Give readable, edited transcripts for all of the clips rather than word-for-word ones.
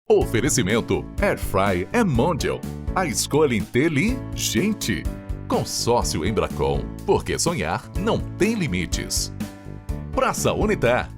Oferecimento Airfry é Mondial. A escolha inteligente. Consórcio Embracon, porque sonhar não tem limites. Praça Unitar.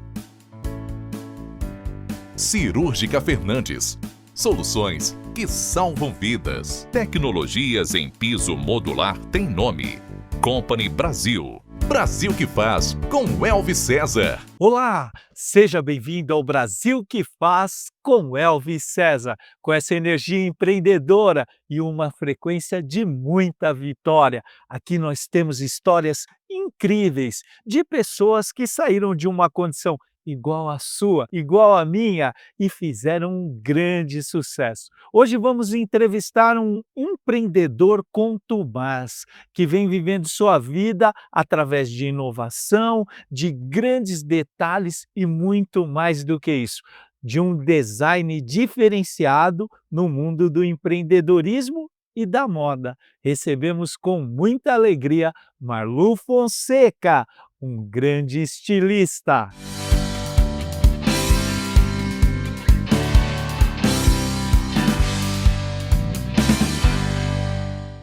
Cirúrgica Fernandes. Soluções que salvam vidas. Tecnologias em piso modular tem nome. Company Brasil. Brasil que faz, com Elvis César. Olá, seja bem-vindo ao Brasil que faz com Elvis César, com essa energia empreendedora e uma frequência de muita vitória. Aqui nós temos histórias incríveis de pessoas que saíram de uma condição igual à sua, igual à minha e fizeram um grande sucesso. Hoje vamos entrevistar um empreendedor contumaz que vem vivendo sua vida através de inovação, de grandes detalhes e muito mais do que isso, de um design diferenciado no mundo do empreendedorismo e da moda. Recebemos com muita alegria Marlu Fonseca, um grande estilista.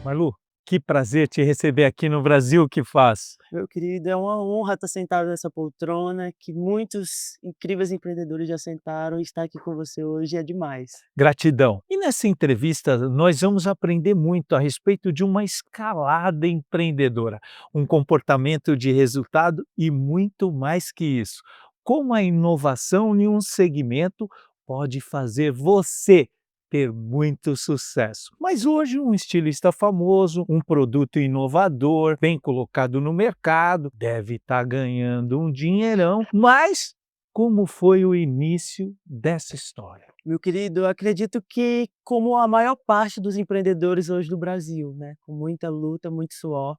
Marlu, que prazer te receber aqui no Brasil que faz. Meu querido, é uma honra estar sentado nessa poltrona, que muitos incríveis empreendedores já sentaram, e estar aqui com você hoje é demais. Gratidão. E nessa entrevista nós vamos aprender muito a respeito de uma escalada empreendedora, um comportamento de resultado e muito mais que isso. Como a inovação em um segmento pode fazer você ter muito sucesso. Mas hoje um estilista famoso, um produto inovador, bem colocado no mercado, deve estar ganhando um dinheirão, mas como foi o início dessa história? Meu querido, eu acredito que como a maior parte dos empreendedores hoje do Brasil, né, com muita luta, muito suor.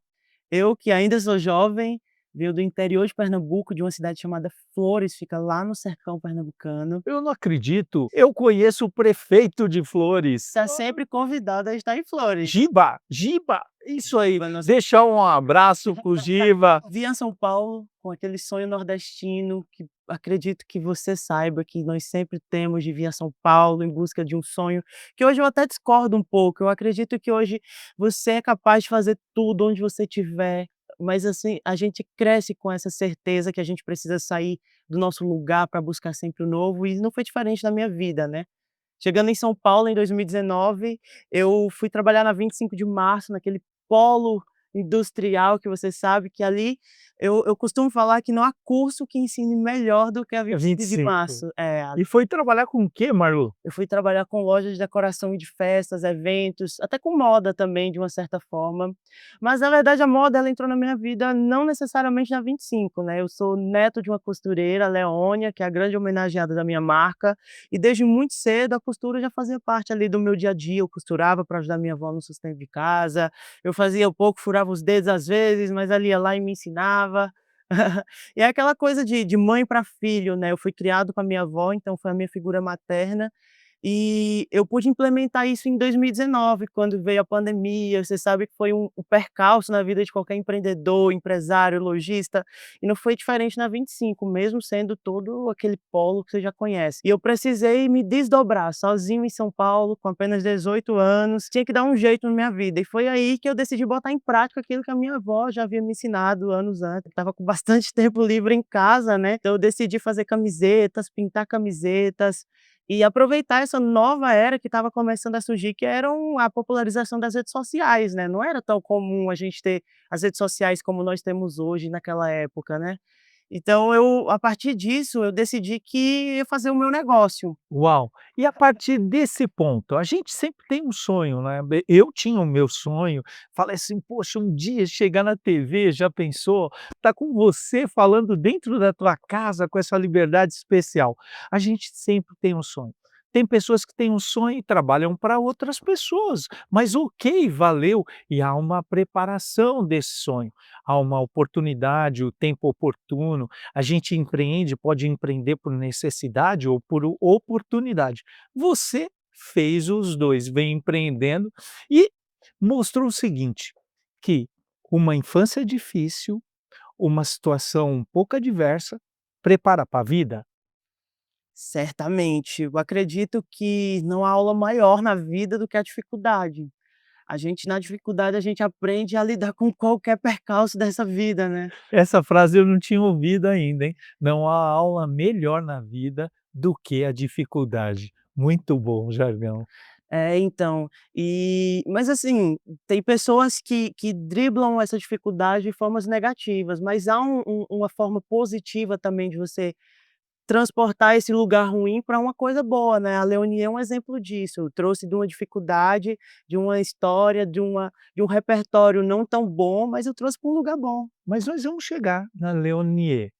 Eu, que ainda sou jovem, venho do interior de Pernambuco, de uma cidade chamada Flores, fica lá no sertão pernambucano. Eu não acredito, eu conheço o prefeito de Flores. Está sempre convidado a estar em Flores. Giba, isso aí. Mas nós- Deixar um abraço pro Giba. Vim a São Paulo com aquele sonho nordestino que acredito que você saiba que nós sempre temos de vir a São Paulo em busca de um sonho, que hoje eu até discordo um pouco. Eu acredito que hoje você é capaz de fazer tudo onde você estiver, mas assim, a gente cresce com essa certeza que a gente precisa sair do nosso lugar para buscar sempre o novo, e não foi diferente na minha vida, né. Chegando em São Paulo em 2019, eu fui trabalhar na 25 de Março, naquele polo industrial que você sabe que ali eu costumo falar que não há curso que ensine melhor do que a 25 de 25. Março. É, E foi trabalhar com o quê, Marlu? eu fui trabalhar com lojas de decoração de festas, eventos, até com moda também, de uma certa forma. Mas, na verdade, a moda ela entrou na minha vida não necessariamente na 25, né? Eu sou neto de uma costureira, Leônia, que é a grande homenageada da minha marca, e desde muito cedo a costura já fazia parte ali do meu dia a dia. Eu costurava para ajudar minha avó no sustento de casa, eu fazia um pouco, furava os dedos às vezes, mas ela ia lá e me ensinava. E é aquela coisa de mãe para filho, né, eu fui criado com a minha avó, então foi a minha figura materna, e eu pude implementar isso em 2019, quando veio a pandemia. Você sabe que foi um percalço na vida de qualquer empreendedor, empresário, lojista, e não foi diferente na 25, mesmo sendo todo aquele polo que você já conhece. E eu precisei me desdobrar sozinho em São Paulo, com apenas 18 anos, tinha que dar um jeito na minha vida, e foi aí que eu decidi botar em prática aquilo que a minha avó já havia me ensinado anos antes. Eu estava com bastante tempo livre em casa, né, então eu decidi fazer camisetas, pintar camisetas, e aproveitar essa nova era que estava começando a surgir, que eram a popularização das redes sociais, né, não era tão comum a gente ter as redes sociais como nós temos hoje naquela época, né. Então eu, a partir disso, eu decidi que ia fazer o meu negócio. Uau! E a partir desse ponto, a gente sempre tem um sonho, né? Eu tinha o meu sonho, falei assim: "Poxa, um dia chegar na TV", já pensou? Tá com você falando dentro da tua casa com essa liberdade especial. A gente sempre tem um sonho. Tem pessoas que têm um sonho e trabalham para outras pessoas, mas ok, valeu, e há uma preparação desse sonho, há uma oportunidade, o tempo oportuno. A gente empreende, pode empreender por necessidade ou por oportunidade. Você fez os 2, vem empreendendo e mostrou o seguinte, que uma infância difícil, uma situação um pouco adversa, prepara para a vida. Certamente, eu acredito que não há aula maior na vida do que a dificuldade. A gente na dificuldade, a gente aprende a lidar com qualquer percalço dessa vida, né. Essa frase eu não tinha ouvido ainda, hein. Não há aula melhor na vida do que a dificuldade. Muito bom jargão. É, então, mas assim, tem pessoas que driblam essa dificuldade de formas negativas, mas há uma forma positiva também de você transportar esse lugar ruim para uma coisa boa, né. A Leonie é um exemplo disso, trouxe de uma dificuldade, de uma história, de um repertório não tão bom, mas eu trouxe para um lugar bom. Mas nós vamos chegar na Leonie.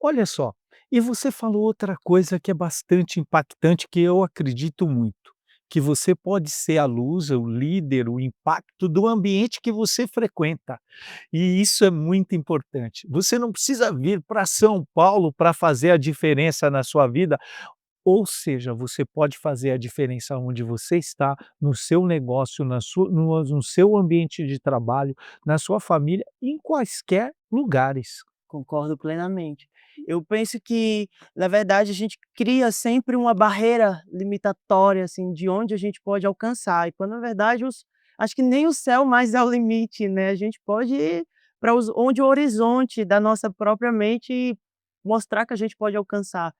Olha só, e você falou outra coisa que é bastante impactante, que eu acredito muito, que você pode ser a luz, o líder, o impacto do ambiente que você frequenta. E isso é muito importante. Você não precisa vir para São Paulo para fazer a diferença na sua vida, ou seja, você pode fazer a diferença onde você está, no seu negócio, no seu ambiente de trabalho, na sua família, em quaisquer lugares. Concordo plenamente. Eu penso que, na verdade, a gente cria sempre uma barreira limitatória, assim, de onde a gente pode alcançar, e quando na verdade acho que nem o céu mais é o limite, né, a gente pode ir para onde o horizonte da nossa própria mente mostrar que a gente pode alcançar.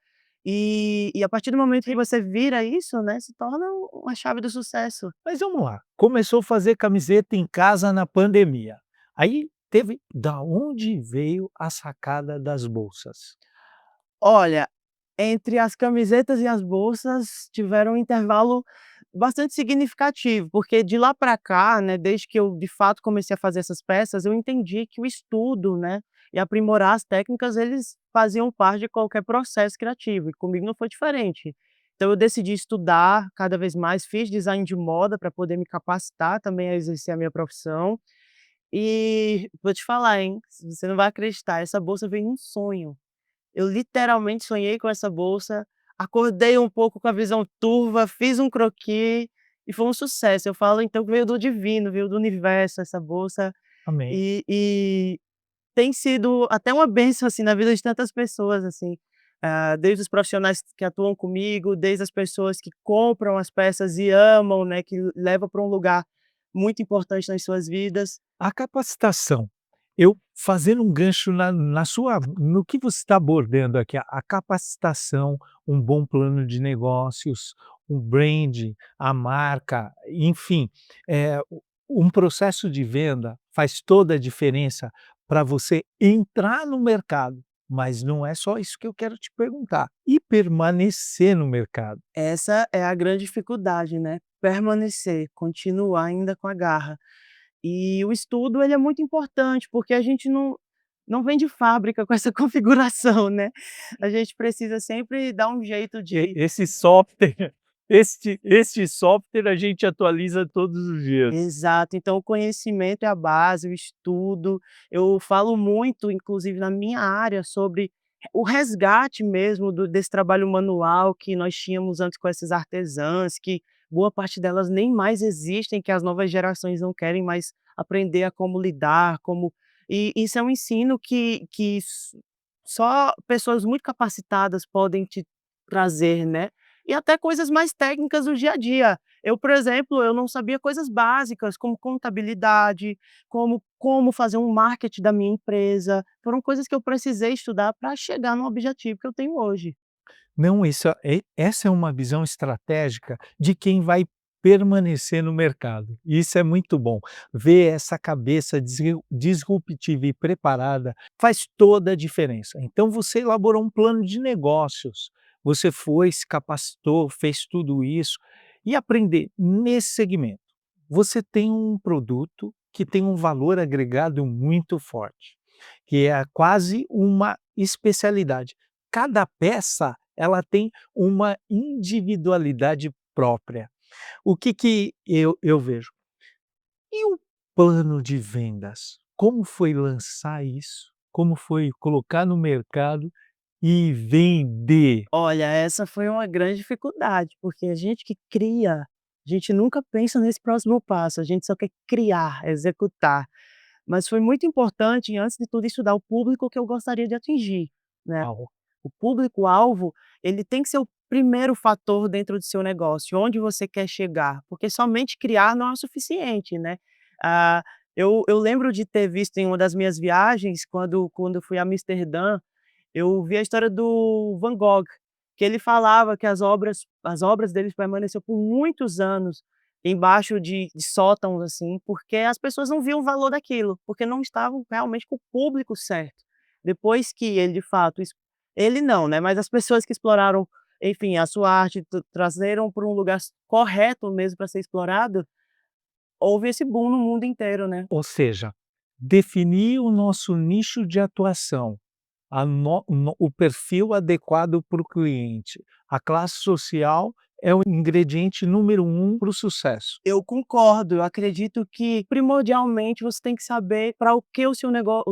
E a partir do momento que você vira isso, né, se torna uma chave do sucesso. Mas vamos lá, começou a fazer camiseta em casa na pandemia. Aí teve da onde veio a sacada das bolsas? Olha, entre as camisetas e as bolsas tiveram um intervalo bastante significativo, porque de lá para cá, né, desde que eu de fato comecei a fazer essas peças, eu entendi que o estudo, né, e aprimorar as técnicas, eles faziam parte de qualquer processo criativo, e comigo não foi diferente. Então eu decidi estudar cada vez mais, fiz design de moda para poder me capacitar também a exercer a minha profissão, e vou te falar, hein, você não vai acreditar, essa bolsa veio num sonho. Eu literalmente sonhei com essa bolsa, acordei um pouco com a visão turva, fiz um croquis e foi um sucesso. Eu falo então que veio do divino, veio do universo essa bolsa, Amém. e tem sido até uma bênção, assim, na vida de tantas pessoas, assim, desde os profissionais que atuam comigo, desde as pessoas que compram as peças e amam, né, que leva para um lugar muito importante nas suas vidas. A capacitação, eu fazendo um gancho na sua no que você está abordando aqui, a capacitação, um bom plano de negócios, um brand, a marca, enfim, um processo de venda faz toda a diferença para você entrar no mercado, mas não é só isso que eu quero te perguntar, e permanecer no mercado. Essa é a grande dificuldade, né, permanecer, continuar ainda com a garra. E o estudo ele é muito importante, porque a gente não vem de fábrica com essa configuração, né. A gente precisa sempre dar um jeito E de esse software, este software a gente atualiza todos os dias. exato, então o conhecimento é a base, o estudo. Eu falo muito, inclusive na minha área, sobre o resgate mesmo desse trabalho manual que nós tínhamos antes com essas artesãs, que boa parte delas nem mais existem, que as novas gerações não querem mais aprender a como lidar, como e isso é um ensino que só pessoas muito capacitadas podem te trazer, né. E até coisas mais técnicas do dia a dia. Eu, por exemplo, eu não sabia coisas básicas como contabilidade, como fazer um marketing da minha empresa, foram coisas que eu precisei estudar para chegar no objetivo que eu tenho hoje. Não, essa é uma visão estratégica de quem vai permanecer no mercado. Isso é muito bom. Ver essa cabeça disruptiva e preparada faz toda a diferença. Então você elaborou um plano de negócios, você foi, se capacitou, fez tudo isso e aprender nesse segmento. Você tem um produto que tem um valor agregado muito forte, que é quase uma especialidade. Cada peça ela tem uma individualidade própria. O que eu vejo? E o plano de vendas? Como foi lançar isso? Como foi colocar no mercado e vender? Olha, essa foi uma grande dificuldade, porque a gente que cria, a gente nunca pensa nesse próximo passo, a gente só quer criar, executar. Mas foi muito importante, antes de tudo, estudar o público que eu gostaria de atingir, né. Uau! O público-alvo, ele tem que ser o primeiro fator dentro do seu negócio, onde você quer chegar, porque somente criar não é o suficiente, né. Ah, eu lembro de ter visto em uma das minhas viagens, quando eu fui a Amsterdã, eu vi a história do Van Gogh, que ele falava que as obras deles permaneceu por muitos anos embaixo de sótãos, assim, porque as pessoas não viam o valor daquilo, porque não estavam realmente com o público certo. Depois que ele de fato ele não, né, mas as pessoas que exploraram, enfim, a sua arte, trazeram para um lugar correto mesmo para ser explorado, houve esse boom no mundo inteiro, né. Ou seja, definir o nosso nicho de atuação, o perfil adequado para o cliente, a classe social é o ingrediente número um para o sucesso. Eu concordo, eu acredito que primordialmente você tem que saber para o que o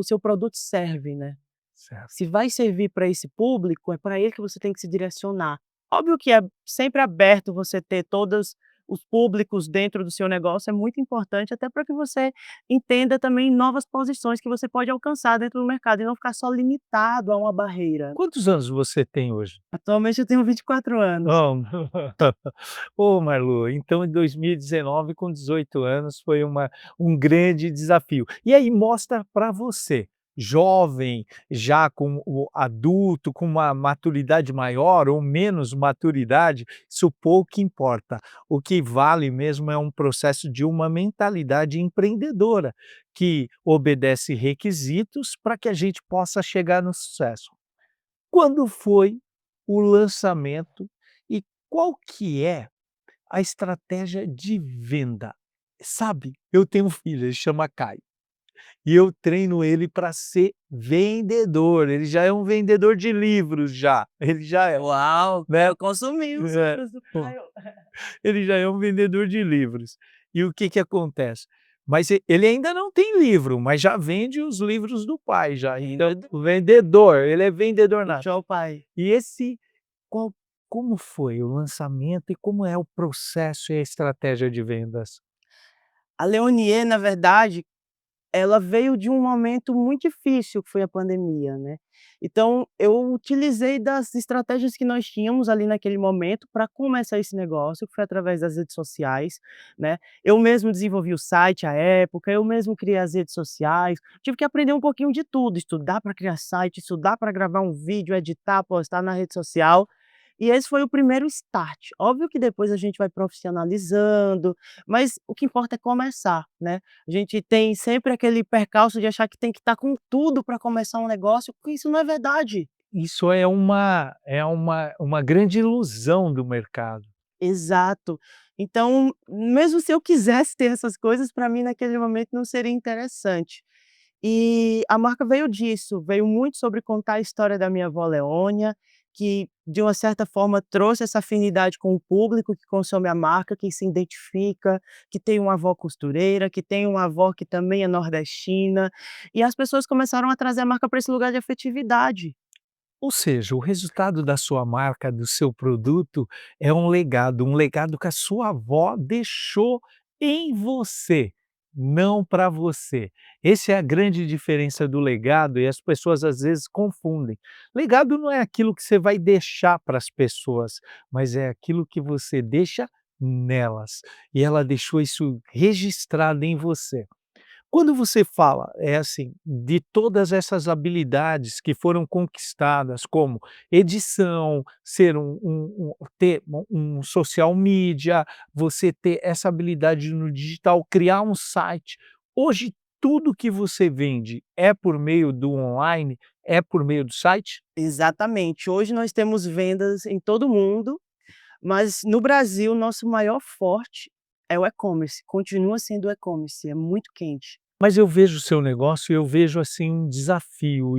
seu produto serve, né. Certo. Se vai servir para esse público, é para ele que você tem que se direcionar. Óbvio que é sempre aberto você ter todos os públicos dentro do seu negócio, é muito importante, até para que você entenda também novas posições que você pode alcançar dentro do mercado e não ficar só limitado a uma barreira. Quantos anos você tem hoje? Atualmente eu tenho 24 anos. Oh, ô Marlu, então em 2019 com 18 anos foi um grande desafio. E aí mostra para você, jovem, já com o adulto, com uma maturidade maior ou menos maturidade, isso pouco importa. O que vale mesmo é um processo de uma mentalidade empreendedora, que obedece requisitos para que a gente possa chegar no sucesso. Quando foi o lançamento e qual que é a estratégia de venda? Sabe, eu tenho um filho, ele chama Caio, e eu treino ele para ser vendedor, ele já é um vendedor de livros já, ele já é, Uau, né. eu consumi os É, livros do pô, Caio. ele já é um vendedor de livros. E o que que acontece? Mas ele ainda não tem livro, mas já vende os livros do pai já, então vendedor, ele é vendedor nato. Show, pai. E esse qual como foi o lançamento e como é o processo e a estratégia de vendas? A Leonier, na verdade, ela veio de um momento muito difícil, que foi a pandemia, né. Então, eu utilizei das estratégias que nós tínhamos ali naquele momento para começar esse negócio, que foi através das redes sociais, né. Eu mesmo desenvolvi o site à época, eu mesmo criei as redes sociais, tive que aprender um pouquinho de tudo, estudar para criar site, estudar para gravar um vídeo, editar, postar na rede social, e esse foi o primeiro start. Óbvio que depois a gente vai profissionalizando, mas o que importa é começar, né. A gente tem sempre aquele percalço de achar que tem que estar com tudo para começar um negócio, porque isso não é verdade. Isso é uma grande ilusão do mercado. Exato. Então, mesmo se eu quisesse ter essas coisas, para mim naquele momento não seria interessante. E a marca veio disso, veio muito sobre contar a história da minha avó Leônia, que de uma certa forma trouxe essa afinidade com o público que consome a marca, que se identifica, que tem uma avó costureira, que tem uma avó que também é nordestina, e as pessoas começaram a trazer a marca para esse lugar de afetividade. Ou seja, o resultado da sua marca, do seu produto, é um legado que a sua avó deixou em você, não para você. Essa é a grande diferença do legado e as pessoas às vezes confundem. Legado não é aquilo que você vai deixar para as pessoas, mas é aquilo que você deixa nelas. E ela deixou isso registrado em você. Quando você fala, é assim, de todas essas habilidades que foram conquistadas, como edição, ser ter um social media, você ter essa habilidade no digital, criar um site. Hoje, tudo que você vende é por meio do online, é por meio do site? Exatamente. Hoje nós temos vendas em todo mundo, mas no Brasil, nosso maior forte é o e-commerce, continua sendo o e-commerce, é muito quente. Mas eu vejo o seu negócio e eu vejo, assim, um desafio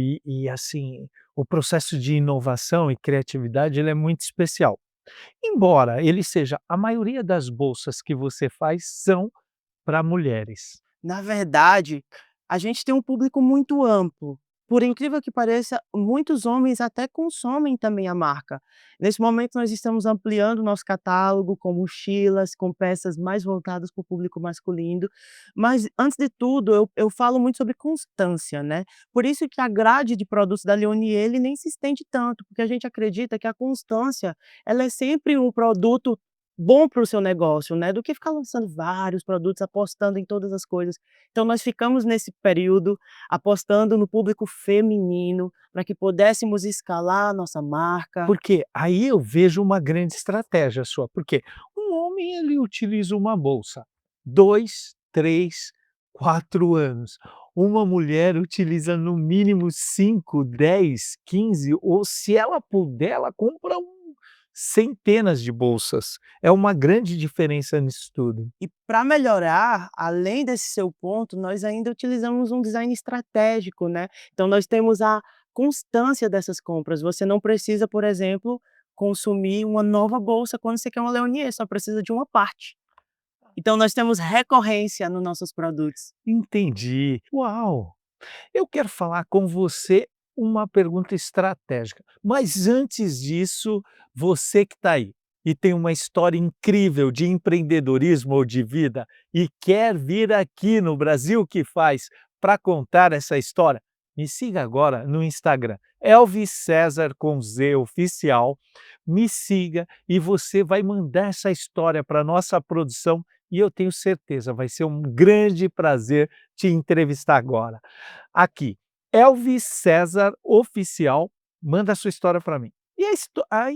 assim, o processo de inovação e criatividade, ele é muito especial. Embora ele seja a maioria das bolsas que você faz são para mulheres. Na verdade, a gente tem um público muito amplo, por incrível que pareça, muitos homens até consomem também a marca. Nesse momento, nós estamos ampliando o nosso catálogo com mochilas, com peças mais voltadas para o público masculino, mas antes de tudo, eu falo muito sobre constância, né. Por isso que a grade de produtos da Leonier, ele nem se estende tanto, porque a gente acredita que a constância, ela é sempre um produto bom para o seu negócio, né, do que ficar lançando vários produtos, apostando em todas as coisas. Então nós ficamos nesse período apostando no público feminino, para que pudéssemos escalar a nossa marca. Porque aí eu vejo uma grande estratégia sua, porque um homem ele utiliza uma bolsa 2, 3, 4 anos. Uma mulher utiliza no mínimo 5, 10, 15, ou se ela puder, ela compra centenas de bolsas. É uma grande diferença nisso tudo. E para melhorar, além desse seu ponto, nós ainda utilizamos um design estratégico, né. Então nós temos a constância dessas compras. Você não precisa, por exemplo, consumir uma nova bolsa quando você quer uma Leonier, só precisa de uma parte. Então nós temos recorrência nos nossos produtos. Entendi. Uau! Eu quero falar com você uma pergunta estratégica, mas antes disso, você que está aí e tem uma história incrível de empreendedorismo ou de vida e quer vir aqui no Brasil que faz para contar essa história, me siga agora no Instagram, Elvis César com Z oficial, me siga e você vai mandar essa história para nossa produção e eu tenho certeza, vai ser um grande prazer te entrevistar agora. Aqui, Elvis César Oficial, manda a sua história para mim.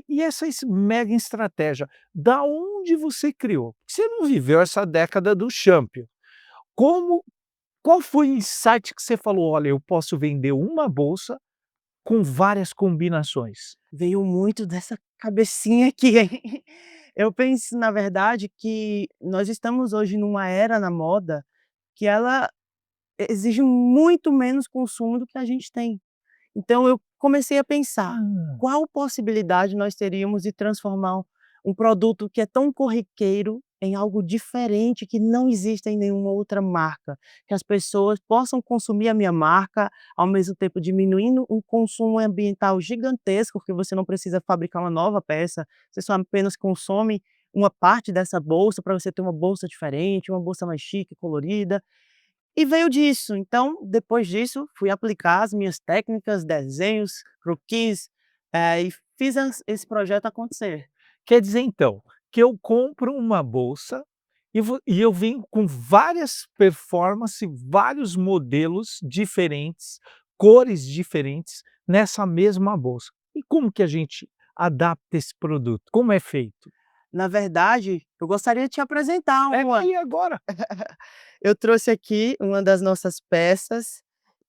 E essa mega estratégia, da onde você criou? Você não viveu essa década do champion. Como qual foi o insight que você falou: "Olha, eu posso vender uma bolsa com várias combinações"? Veio muito dessa cabecinha aqui, hein. Eu penso, na verdade, que nós estamos hoje numa era na moda que ela exige muito menos consumo do que a gente tem. Então eu comecei a pensar, Ah. qual possibilidade nós teríamos de transformar um produto que é tão corriqueiro em algo diferente que não existe em nenhuma outra marca, que as pessoas possam consumir a minha marca, ao mesmo tempo diminuindo um consumo ambiental gigantesco, porque você não precisa fabricar uma nova peça, você só apenas consome uma parte dessa bolsa para você ter uma bolsa diferente, uma bolsa mais chique, colorida. E veio disso, então depois disso fui aplicar as minhas técnicas, desenhos, croquis, e fiz esse projeto acontecer. Quer dizer então, que eu compro uma bolsa e eu venho com várias performance, vários modelos diferentes, cores diferentes nessa mesma bolsa. E como que a gente adapta esse produto? Como é feito? Na verdade, eu gostaria de te apresentar É uma. aí agora. Eu trouxe aqui uma das nossas peças,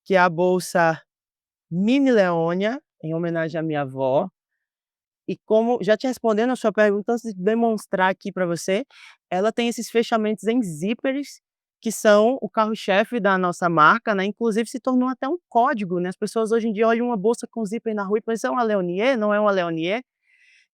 que é a bolsa Mini Leônia, em homenagem à minha avó. E como já te respondendo a sua pergunta, antes de demonstrar aqui para você, ela tem esses fechamentos em zíperes, que são o carro-chefe da nossa marca, né, inclusive se tornou até um código, né, as pessoas hoje em dia olham uma bolsa com zíper na rua e pensam: "É uma Leonier? Não é uma Leonier?".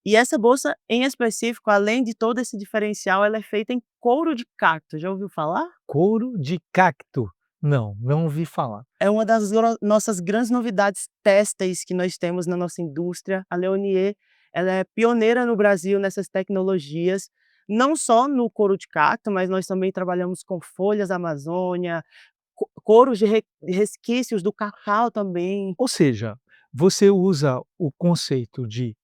E essa bolsa em específico, além de todo esse diferencial, ela é feita em couro de cacto, já ouviu falar? Couro de cacto. Não, não ouvi falar. É uma das nossas grandes novidades têxteis que nós temos na nossa indústria. A Leonier, ela é pioneira no Brasil nessas tecnologias, não só no couro de cacto, mas nós também trabalhamos com folhas da Amazônia, couros de resquícios do cacau também. Ou seja, você usa o conceito de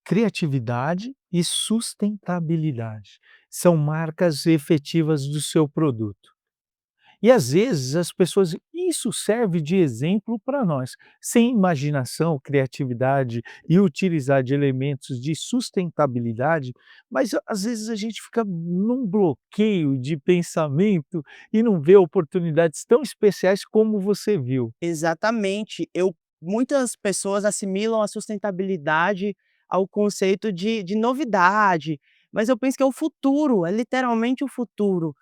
criatividade e sustentabilidade. São marcas efetivas do seu produto. E às vezes as pessoas isso serve de exemplo para nós. Sem imaginação, criatividade e utilizar de elementos de sustentabilidade, mas às vezes a gente fica num bloqueio de pensamento e não vê oportunidades tão especiais como você viu. Exatamente. Muitas pessoas assimilam a sustentabilidade ao conceito de novidade, mas eu penso que é o futuro, é literalmente o futuro.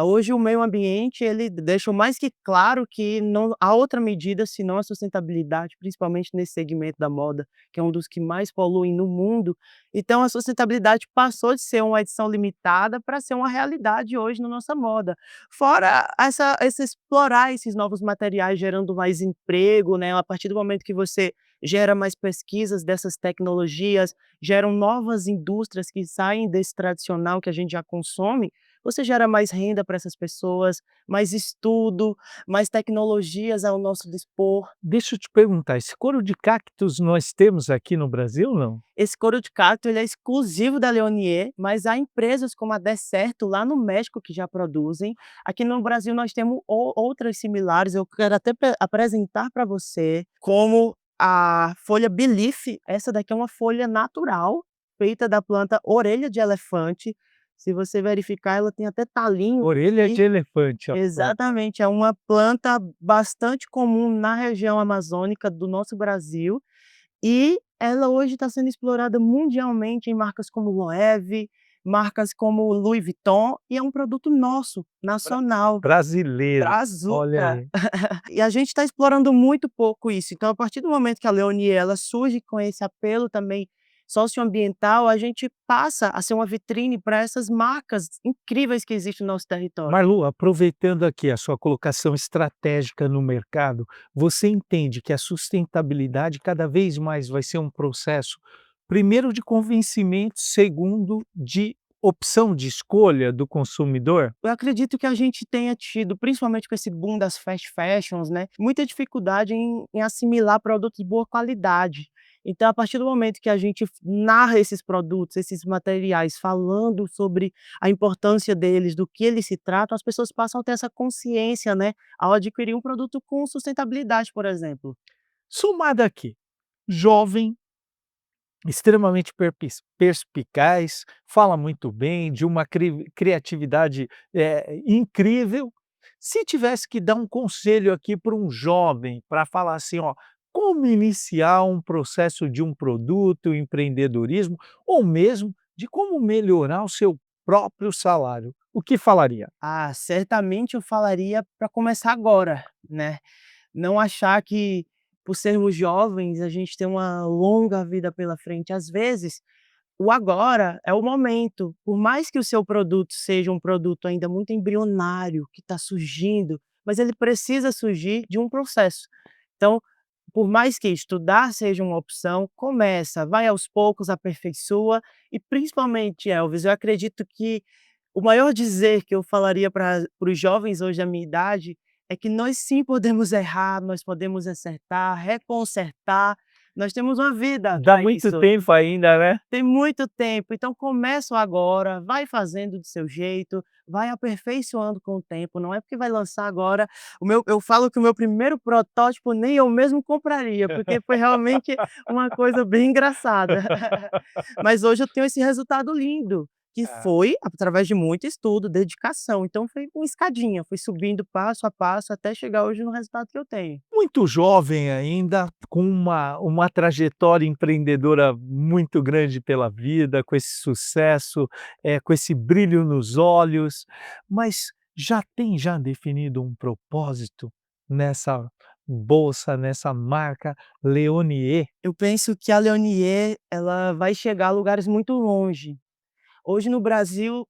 Hoje o meio ambiente, ele deixou mais que claro que não há outra medida senão a sustentabilidade, principalmente nesse segmento da moda, que é um dos que mais poluem no mundo. Então a sustentabilidade passou de ser uma edição limitada para ser uma realidade hoje na nossa moda. Fora essa explorar esses novos materiais gerando mais emprego, né, a partir do momento que você gera mais pesquisas dessas tecnologias, geram novas indústrias que saem desse tradicional que a gente já consome, você gera mais renda para essas pessoas, mais estudo, mais tecnologias ao nosso dispor. Deixa eu te perguntar, esse couro de cactus nós temos aqui no Brasil, não? Esse couro de cacto ele é exclusivo da Leonier, mas há empresas como a Decerto lá no México que já produzem. Aqui no Brasil nós temos outras similares, eu quero até apresentar para você, como a folha Belief, essa daqui é uma folha natural, feita da planta orelha de elefante. Se você verificar, ela tem até talinho Orelha aqui. de elefante, ó. Exatamente, é uma planta bastante comum na região amazônica do nosso Brasil, e ela hoje está sendo explorada mundialmente em marcas como Loewe, marcas como Louis Vuitton, e é um produto nosso, nacional, Brasileiro, olha brazuca. aí. E a gente está explorando muito pouco isso, então a partir do momento que a Leonie ela surge com esse apelo também socioambiental, a gente passa a ser uma vitrine para essas marcas incríveis que existem no nosso território. Marlu, aproveitando aqui a sua colocação estratégica no mercado, você entende que a sustentabilidade cada vez mais vai ser um processo, primeiro de convencimento, segundo de opção de escolha do consumidor? Eu acredito que a gente tenha tido, principalmente com esse boom das fast fashions, né, muita dificuldade em assimilar produtos de boa qualidade. Então, a partir do momento que a gente narra esses produtos, esses materiais, falando sobre a importância deles, do que eles se tratam, as pessoas passam a ter essa consciência, né, ao adquirir um produto com sustentabilidade, por exemplo. Somado aqui, jovem, extremamente perspicaz, fala muito bem, de uma criatividade incrível. Se tivesse que dar um conselho aqui para um jovem, para falar assim, ó, como iniciar um processo de um produto, empreendedorismo, ou mesmo de como melhorar o seu próprio salário, o que falaria? Certamente eu falaria para começar agora, né. Não achar que, por sermos jovens, a gente tem uma longa vida pela frente. Às vezes, o agora é o momento. Por mais que o seu produto seja um produto ainda muito embrionário, que está surgindo, mas ele precisa surgir de um processo. Então, por mais que estudar seja uma opção, começa, vai aos poucos, aperfeiçoa e principalmente, Elvis, eu acredito que o maior dizer que eu falaria para os jovens hoje da minha idade, é que nós sim podemos errar, nós podemos acertar, reconsertar, nós temos uma vida Dá para muito isso. tempo ainda, né? Tem muito tempo, então começa agora, vai fazendo do seu jeito, vai aperfeiçoando com o tempo, não é porque vai lançar agora eu falo que o meu primeiro protótipo nem eu mesmo compraria, porque foi realmente uma coisa bem engraçada. Mas hoje eu tenho esse resultado lindo, que foi através de muito estudo, dedicação, então foi uma escadinha, foi subindo passo a passo até chegar hoje no resultado que eu tenho. Muito jovem ainda, com uma trajetória empreendedora muito grande pela vida, com esse sucesso, com esse brilho nos olhos, mas já definido um propósito nessa bolsa, nessa marca Leonier? Eu penso que a Leonier, ela vai chegar a lugares muito longe. Hoje no Brasil,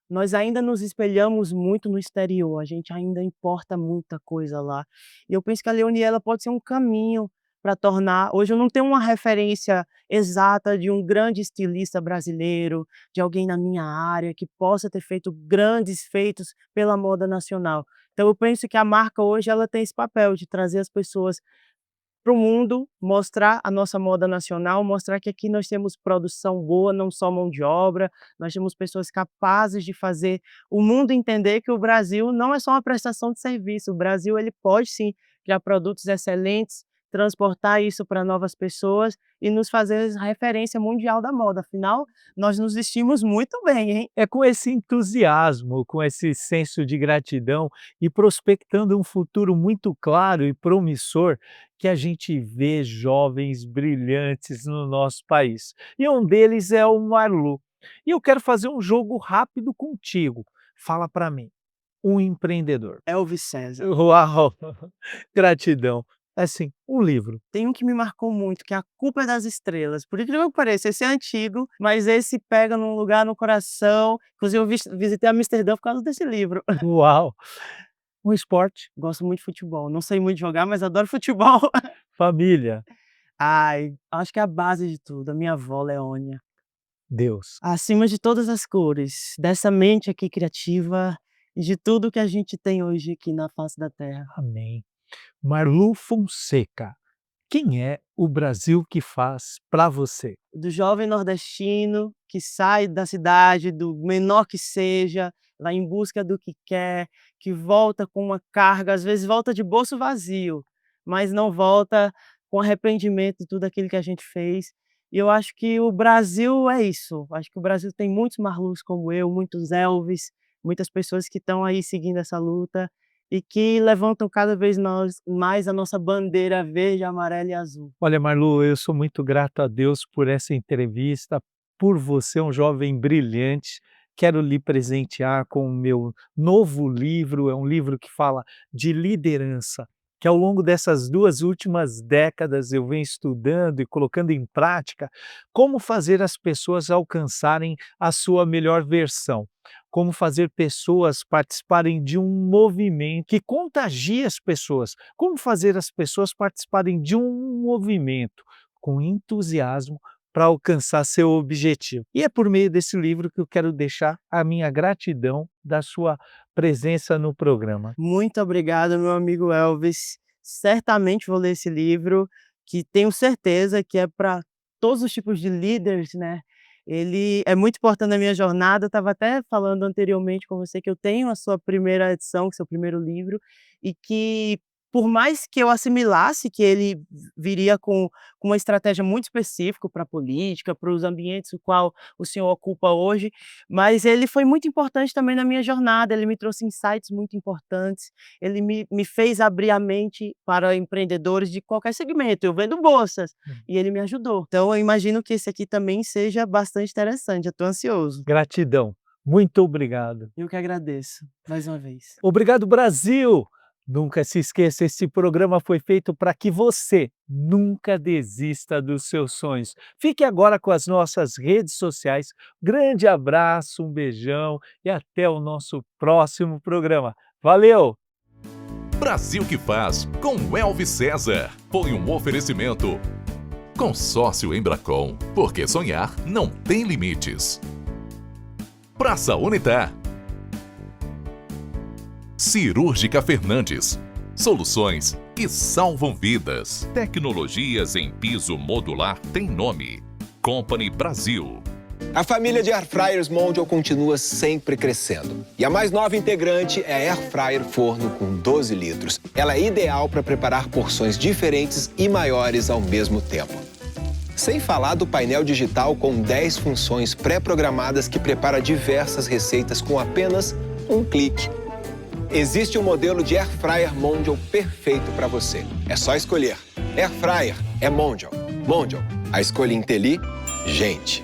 nós ainda nos espelhamos muito no exterior, a gente ainda importa muita coisa lá. E eu penso que a Leonie ela pode ser um caminho para tornar hoje eu não tenho uma referência exata de um grande estilista brasileiro, de alguém na minha área que possa ter feito grandes feitos pela moda nacional. Então eu penso que a marca hoje ela tem esse papel de trazer as pessoas para o mundo, mostrar a nossa moda nacional, mostrar que aqui nós temos produção boa, não só mão de obra, nós temos pessoas capazes de fazer o mundo entender que o Brasil não é só uma prestação de serviço, o Brasil ele pode sim criar produtos excelentes, transportar isso para novas pessoas e nos fazer referência mundial da moda, afinal, nós nos vestimos muito bem, hein. É com esse entusiasmo, com esse senso de gratidão e prospectando um futuro muito claro e promissor que a gente vê jovens brilhantes no nosso país. E um deles é o Marlu. E eu quero fazer um jogo rápido contigo. Fala para mim, um empreendedor. Elvis César. Uau! Gratidão. Assim, um livro. Tem um que me marcou muito, que é A Culpa é das Estrelas. Por incrível que pareça, esse é antigo, mas esse pega num lugar no coração. Inclusive, eu visitei Amsterdã por causa desse livro. Uau! Um esporte. Gosto muito de futebol. Não sei muito jogar, mas adoro futebol. Família. Ai, acho que é a base de tudo. A minha avó, Leônia. Deus. Acima de todas as cores, dessa mente aqui criativa e de tudo que a gente tem hoje aqui na face da terra. Amém. Marlu Fonseca. Quem é o Brasil que faz para você? Do jovem nordestino que sai da cidade, do menor que seja, vai em busca do que quer, que volta com uma carga, às vezes volta de bolso vazio, mas não volta com arrependimento de tudo aquilo que a gente fez. E eu acho que o Brasil é isso. Acho que o Brasil tem muitos Marlus como eu, muitos Elvis, muitas pessoas que estão aí seguindo essa luta e que levantam cada vez mais a nossa bandeira verde, amarela e azul. Olha, Marlu, eu sou muito grato a Deus por essa entrevista, por você, um jovem brilhante. Quero lhe presentear com o meu novo livro, é um livro que fala de liderança, que ao longo dessas 2 últimas décadas eu venho estudando e colocando em prática como fazer as pessoas alcançarem a sua melhor versão, como fazer pessoas participarem de um movimento que contagie as pessoas, como fazer as pessoas participarem de um movimento com entusiasmo para alcançar seu objetivo. E é por meio desse livro que eu quero deixar a minha gratidão da sua presença no programa. Muito obrigado, meu amigo Elvis. Certamente vou ler esse livro, que tenho certeza que é para todos os tipos de líderes, né? Ele é muito importante na minha jornada. Eu estava até falando anteriormente com você que eu tenho a sua primeira edição, que é o seu primeiro livro, e que por mais que eu assimilasse que ele viria com uma estratégia muito específica para a política, para os ambientes o qual o senhor ocupa hoje, mas ele foi muito importante também na minha jornada. Ele me trouxe insights muito importantes, ele me fez abrir a mente para empreendedores de qualquer segmento. Eu vendo bolsas e ele me ajudou. Então eu imagino que esse aqui também seja bastante interessante. Eu estou ansioso. Gratidão. Muito obrigado. Eu que agradeço, mais uma vez. Obrigado, Brasil! Nunca se esqueça, esse programa foi feito para que você nunca desista dos seus sonhos. Fique agora com as nossas redes sociais. Grande abraço, um beijão e até o nosso próximo programa. Valeu! Brasil que faz com Elvis César. Foi um oferecimento. Consórcio Embracon, porque sonhar não tem limites. Praça Unitar. Cirúrgica Fernandes. Soluções que salvam vidas. Tecnologias em piso modular tem nome. Company Brasil. A família de Airfryers Mondial continua sempre crescendo. E a mais nova integrante é a Airfryer Forno com 12 litros. Ela é ideal para preparar porções diferentes e maiores ao mesmo tempo. Sem falar do painel digital com 10 funções pré-programadas que prepara diversas receitas com apenas um clique. Existe um modelo de Airfryer Mondial perfeito para você. É só escolher. Airfryer é Mondial. Mondial, a escolha inteligente.